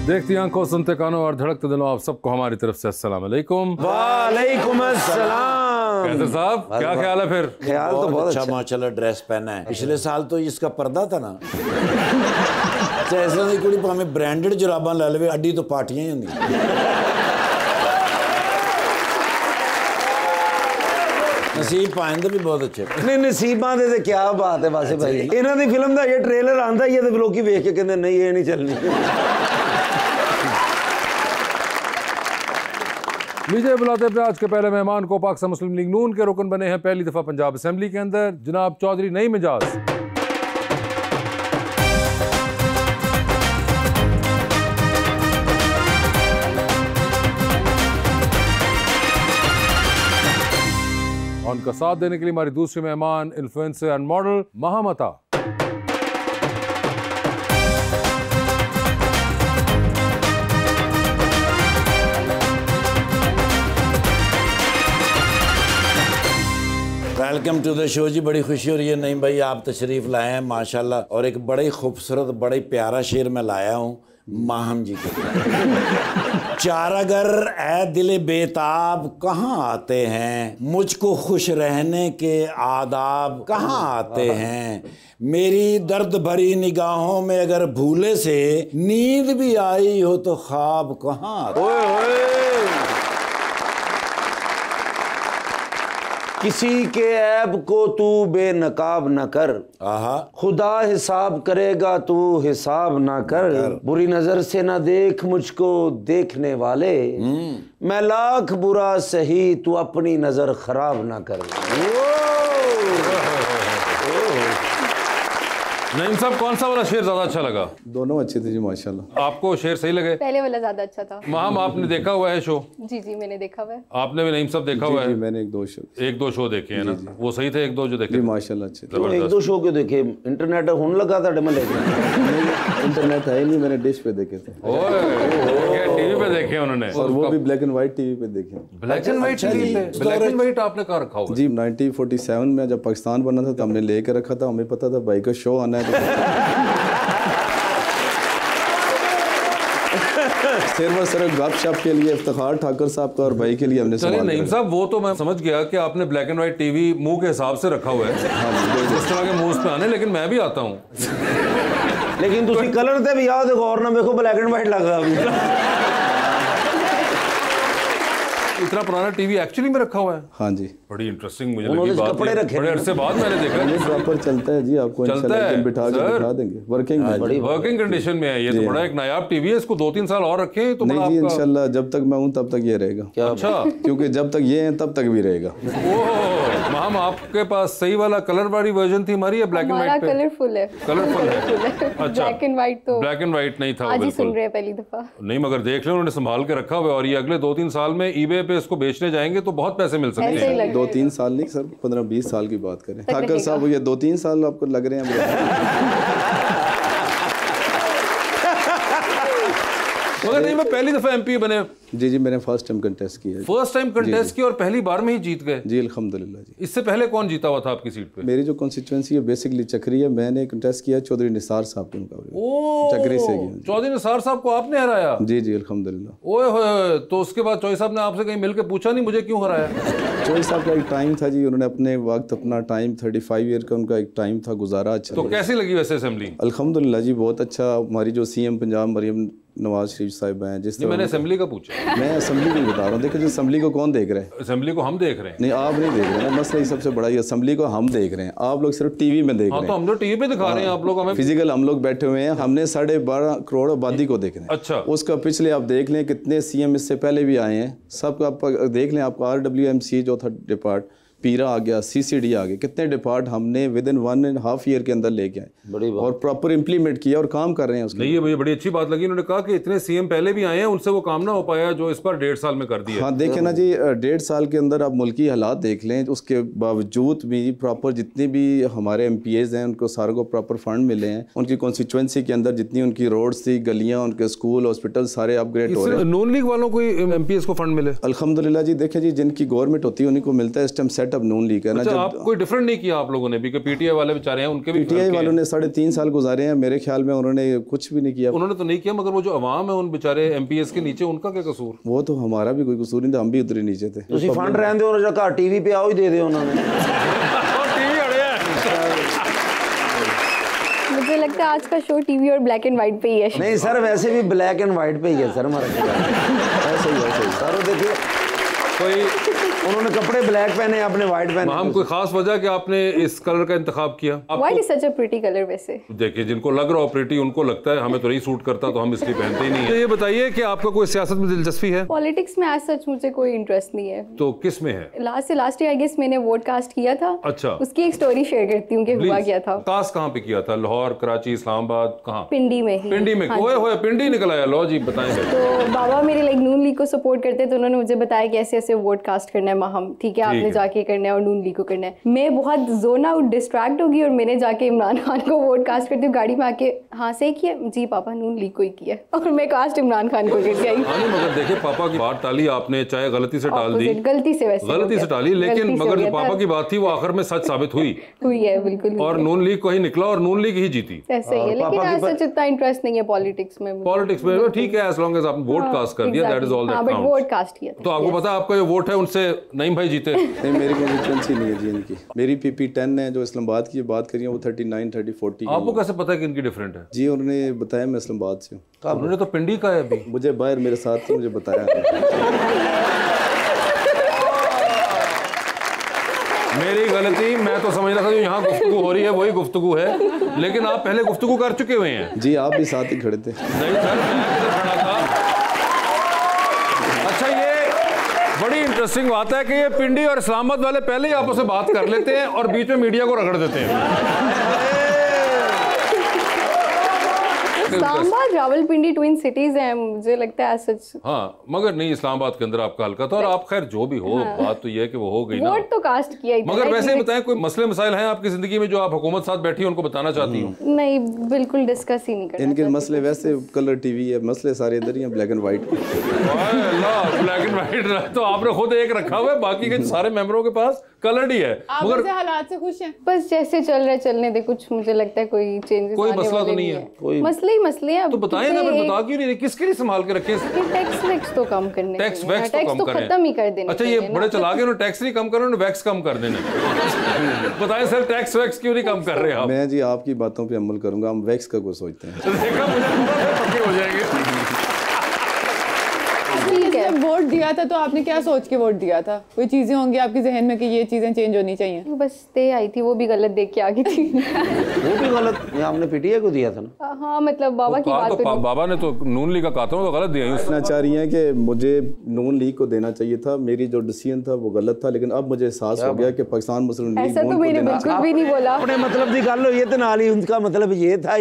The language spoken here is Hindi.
देखती आंखों, सुनते कानों और धड़कते दिलों, आप सबको हमारी तरफ से अस्सलाम वालेकुम। वालेकुम अस्सलाम। कैसे साहब, क्या ख्याल है फिर? ख्याल तो बहुत अच्छा। माशाल्लाह ड्रेस पहना है। पिछले साल तो इसका पर्दा था ना ऐसा नहीं कुड़ी भावें ब्रांडेड जुराबा ला लवे, अड्डी तो पार्टियां ही होंगी। नसीब पाइंदे भी बहुत अच्छे। नहीं नसीबां दे क्या बात है वासे भाई। इन्हां दी फिल्म दा ये ट्रेलर आंदा ही है ते लोग वेख के कहंदे नहीं ये नहीं चलनी। लीजिए बुलाते हैं आज के पहले मेहमान को। पाकिस्तान मुस्लिम लीग नून के रुकन बने हैं पहली दफा पंजाब असेंबली के अंदर, जनाब चौधरी नईम मिजाज। उनका साथ देने के लिए हमारी दूसरी मेहमान influencer and model Mahamata. Welcome to the show ji. बड़ी खुशी हो रही है नईम भाई आप तशरीफ लाए हैं माशाल्लाह, और एक बड़ा ही खूबसूरत बड़ा ही प्यारा शेर मैं लाया हूँ माहम जी के। चारागर ए दिल बेताब कहाँ आते हैं, मुझको खुश रहने के आदाब कहाँ आते हैं, मेरी दर्द भरी निगाहों में अगर भूले से नींद भी आई हो तो ख्वाब कहाँ आते हैं। किसी के ऐब को तू बेनकाब न कर, खुदा हिसाब करेगा तू हिसाब ना कर, बुरी नजर से ना देख मुझको देखने वाले, मैं लाख बुरा सही तू अपनी नजर खराब ना कर। नईम साहब, कौन सा वाला शेर ज्यादा अच्छा लगा? दोनों अच्छे थे जी माशाल्लाह। आपको शेर सही लगे? पहले वाला ज्यादा अच्छा था। माम, आपने देखा हुआ है शो? जी जी मैंने देखा हुआ है। आपने भी नईम साहब देखा हुआ है? मैंने एक दो शो देखे हैं ना, वो सही थे एक दो जो देखे? माशाल्लाह अच्छे थे। एक दो शो क्यों देखे? इंटरनेट होने लगा था डमले। इंटरनेट है ही नहीं, मैंने डिश पे देखे थे। टीवी पे देखे उन्होंने, और वो भी ब्लैक एंड व्हाइट टीवी पे देखे। ब्लैक एंड व्हाइट टीवी पे? ब्लैक एंड व्हाइट आपने कहाँ रखा हुआ? जी 1947 में जब पाकिस्तान बना था तो हमने लेके रखा था, हमें पता था भाई का शो आना है। सिर्फ गपशप के लिए इफ्तिखार ठाकर साहब का और भाई के लिए हमने चलिए नईम साहब, वो तो मैं समझ गया कि आपने ब्लैक एंड व्हाइट टीवी मुंह के हिसाब से रखा हुआ है। हाँ, इस तरह के मुंह पे आने, लेकिन मैं भी आता हूँ। लेकिन तुसी कलर ते भी आओ देखो और ना देखो ब्लैक एंड व्हाइट लगा अभी। इतना पुराना टीवी एक्चुअली में रखा हुआ है? हाँ जी। बड़ी इंटरेस्टिंग मुझे लगी बात। कपड़े रखे बड़े अरसे बाद मैंने देखा। ये प्रॉपर चलता है जी, आपको चलता है बिठा के दिखा देंगे। वर्किंग कंडीशन में है ये, तो बड़ा एक नायाब टीवी है। इसको 2-3 साल और रखें तो नहीं जी, इंशाल्लाह जब तक मैं हूँ तब तक ये रहेगा। अच्छा, क्योंकि जब तक ये है तब तक भी रहेगा। हम आपके पास सही वाला कलर वाली वर्जन थी हमारी, या ब्लैक एंड व्हाइट? कलरफुल है। कलरफुल है। अच्छा, ब्लैक एंड व्हाइट तो ब्लैक एंड व्हाइट नहीं था। आज ही सुन रहे हैं पहली दफा। नहीं मगर देख लो उन्होंने संभाल के रखा हुआ है, और ये अगले 2-3 साल में ईबे पे इसको बेचने जाएंगे तो बहुत पैसे मिल सकते हैं। 2-3 साल नहीं सर, 15-20 साल की बात करें। ठाकर साहब ये 2-3 साल आपको लग रहे हैं? मगर नहीं, मैं पहली दफा एमपी बने। जी मैंने फर्स्ट टाइम कंटेस्ट किया। फर्स्ट टाइम कंटेस्ट किया और पहली बार में ही जीत गए? जी अल्हम्दुलिल्लाह जी। इससे पहले कौन जीता हुआ था आपकी सीट पे? मेरी जो कॉन्स्टिट्यूएंसी है बेसिकली चक्री है, मैंने कंटेस्ट किया चौधरी निसार साहब के मुकाबले। चक्री से किया। चौधरी निसार साहब को आपने हराया? जी अल्हम्दुलिल्लाह। ओए होए, तो उसके बाद चौधरी साहब ने आपसे कहीं मिलकर पूछा नहीं मुझे क्यों हराया? चौधरी साहब का एक टाइम था जी, उन्होंने अपने वक्त अपना टाइम 35 ईयर का उनका एक टाइम था, गुजारा अच्छा। तो कैसी लगी वैसे असेंबली? अल्हम्दुलिल्लाह जी बहुत अच्छा। हमारी जो सीएम पंजाब मरियम नवाज शरीफ साहिब हैं, जिस तरह मैंने असेंबली का पूछा। मैं असेंबली की बता रहा हूँ। देखिए असेंबली को कौन देख रहे हैं? असेंबली को हम देख रहे हैं। नहीं आप नहीं देख रहे हैं, मसला ही सबसे बड़ा ये असेंबली को हम देख रहे हैं, आप लोग सिर्फ टीवी में देख रहे हैं। तो हम लोग टीवी पे दिखा रहे हैं, आप लोग हमें फिजिकल हम लोग बैठे हुए हैं। हमने 12.5 करोड़ आबादी को देख रहे हैं। अच्छा, उसका पिछले आप देख लें कितने सीएम इससे पहले भी आए हैं, सब आप देख लें। आपका RWMC जो था डिपार्ट, पीरा आ गया, CCD आ गया, कितने डिपार्ट हमने विद इन 1.5 ईयर के अंदर लेके आए और प्रॉपर इंप्लीमेंट किया और काम कर रहे हैं उसके। नहीं, ये मुझे बड़ी अच्छी बात लगी। उन्होंने कहा कि इतने सीएम पहले भी आए हैं, उनसे वो काम ना हो पाया जो इस पर 1.5 साल में कर दिया। हाँ देखें ना जी, 1.5 साल के अंदर आप मुल्की हालात देख लें, उसके बावजूद भी प्रॉपर जितने भी हमारे MPAs हैं उनको सारों को प्रॉपर फंड मिले हैं। उनकी कॉन्स्टिट्यूएंसी के अंदर जितनी उनकी रोड्स थी, गलियाँ, उनके स्कूल, हॉस्पिटल सारे अपग्रेड हो रहे हैं। नून लीग वालों को MPAs को फंड मिले? अल्हम्दुलिल्लाह जी। देखें जी, जिनकी गवर्नमेंट होती है उन्हीं को मिलता है। इस टाइम सेट सेटअप नून लीग है ना। अच्छा, जब आप कोई डिफरेंट नहीं किया आप लोगों ने भी कि पीटीआई वाले बेचारे हैं उनके भी पीटीआई वालों ने 3.5 साल गुजारे हैं, मेरे ख्याल में उन्होंने कुछ भी नहीं किया। उन्होंने तो नहीं किया, मगर वो जो अवाम है उन बेचारे एमपीएस के नीचे, उनका क्या कसूर? वो तो हमारा भी कोई कसूर नहीं था, हम भी उतरे नीचे थे। ਤੁਸੀਂ ਫੰਡ ਰਹਿੰਦੇ ਹੋ ਜਾਂ ਘਰ ਟੀਵੀ पे आओ ही दे दे उन्होंने। मुझे लगता है आज का शो टीवी और ब्लैक एंड व्हाइट पे ही है। नहीं सर, वैसे भी ब्लैक एंड व्हाइट पे ही है सर हमारा। ऐसे ही सर देखिए, कोई उन्होंने कपड़े ब्लैक पहने, आपने व्हाइट पहने। हम कोई खास वजह कि आपने इस कलर का इंतखाब किया? White is such a pretty colour. वैसे देखिए, जिनको लग रहा हो प्रिटी, उनको लगता है हमें तो नहीं सूट करता तो हम इसलिए पहनते ही नहीं है। ये बताइए कि आपका कोई सियासत में दिलचस्पी है? पॉलिटिक्स में आज सच मुझे कोई इंटरेस्ट नहीं है। तो किस में है? लास्ट ईयर आई गेस मैंने वोट कास्ट किया था। अच्छा, उसकी एक स्टोरी शेयर करती हूँ कि हुआ क्या था। कास्ट कहाँ पे किया था? लाहौर, कराची, इस्लामाबाद, कहाँ? पिंडी में ही। पिंडी में। ओए होए, पिंडी निकल आया। लो जी बताएं। तो बाबा मेरे लाइक नून लीग को सपोर्ट करते, तो उन्होंने मुझे बताया कि ऐसे ऐसे वोट कास्ट करना है माहम, ठीक है आपने जाके करना है और नून लीग को करना है। मैं बहुत जोन आउट डिस्ट्रैक्ट होगी और मैंने जाके इमरान खान को वोट कास्ट करती हूँ। गाड़ी में आके हाँ सही किया जी पापा, नून लीग को ही किया और मैं कास्ट इमरान खान को करके आई। हाँ, मगर देखिए, पापा की बात टाली आपने, चाहे गलती से टाल दी, गलती से वैसे गलती से टाली, लेकिन मगर जो पापा की बात थी वो आखिर में सच साबित हुई है बिल्कुल। और नून लीग को ही निकला और नून लीग ही जीती। ऐसे ही है, लेकिन ऐसा इतना इंटरेस्ट नहीं है पॉलिटिक्स में। पॉलिटिक्स में ठीक है, एज लॉन्ग एज आपने वोट कास्ट कर दिया, that is all that counts. Vote cast किया तो आपको पता है आपका जो वोट है उनसे नईम भाई जीते। नहीं, मेरी कंस्टिट्यूंसी नहीं है जी इनकी। मेरी पीपी 10 है, जो इस्लामाबाद की बात करिए वो 39, 30, 40। आपको कैसे पता है कि इनकी डिफरेंट है? जी उन्होंने बताया, मैं इस्लामाबाद से हूँ। उन्होंने तो पिंडी का है अभी। मुझे बाहर मेरे साथ थे, मुझे बताया। मेरी गलती, मैं तो समझ रहा था जो यहाँ गुफ्तगू हो रही है वही गुफ्तगू है, लेकिन आप पहले गुफ्तगू कर चुके हुए हैं। जी आप भी साथ ही खड़े थे। नहीं सर, मैं किधर खड़ा था? अच्छा, ये बड़ी इंटरेस्टिंग बात है कि ये पिंडी और इस्लामाबाद वाले पहले ही आपस में बात कर लेते हैं और बीच में मीडिया को रगड़ देते हैं। इस्लामाबाद रावलपिंडी ट्विन सिटीज हैं, मुझे लगता है सच। हाँ, मगर नहीं, इस्लामाबाद के अंदर आपका हल्का था और आप खैर जो भी हो, बात तो ये है कि वो हो गई ना। वोट तो कास्ट किया ही था। मगर वैसे ही बताएं, कोई मसले मसाइल हैं आपकी जिंदगी में जो आप हुकूमत साथ बैठी उनको बताना चाहती हूँ? नहीं, बिल्कुल डिस्कस ही नहीं करना। इनके मसले वैसे कलर टीवी है, मसले सारे इधर ही हैं, black and white. Black and white तो आपने खुद एक रखा हुआ है, बाकी के सारे मेंबरों के पास कलर ही है। मगर हालात से खुश हैं? बस जैसे चल रहा है चलने दे, कुछ मुझे लगता है कोई चेंजेस कोई मसला तो नहीं है। मसले ही मसले हैं। तो बताएं ना, फिर बता क्यों नहीं? किसके लिए संभाल के रखे? टैक्स वैक्स तो कम करने, टैक्स वैक्स तो कम करें, खत्म ही कर देने। अच्छा, ये बड़े चला के उन्होंने टैक्स नहीं कम कर रहे, उन्होंने वैक्स कम कर देने। बताएं सर, टैक्स वैक्स क्यों नहीं कम कर रहे आप? मैं जी आपकी बातों पे अमल करूंगा, हम वैक्स का कुछ सोचते हैं। देखा, मुझे पक्के हो जाएंगे। जब वोट दिया था तो आपने क्या सोच के वोट दिया था? कोई चीजें होंगी आपके जहन में कि ये चीजें चेंज होनी चाहिए? बस दे आई थी, वो भी गलत देख के आ गई थी। वो भी गलत? आपने पीटीआई को दिया था ना? हाँ, मतलब बाबा की बात तो बाबा ने तो नून लीग का कहा था, तो गलत दिया। कहना चाह रही हैं कि मुझे नून लीग को देना चाहिए था, मेरी जो डिसीजन था वो गलत था, लेकिन अब मुझे एहसास हो गया कि पाकिस्तान मुस्लिम लीग ऐसा तो मैंने बिल्कुल भी नहीं बोला। अपने मतलब की गल हुई है तो नाल ही उनका मतलब ये था।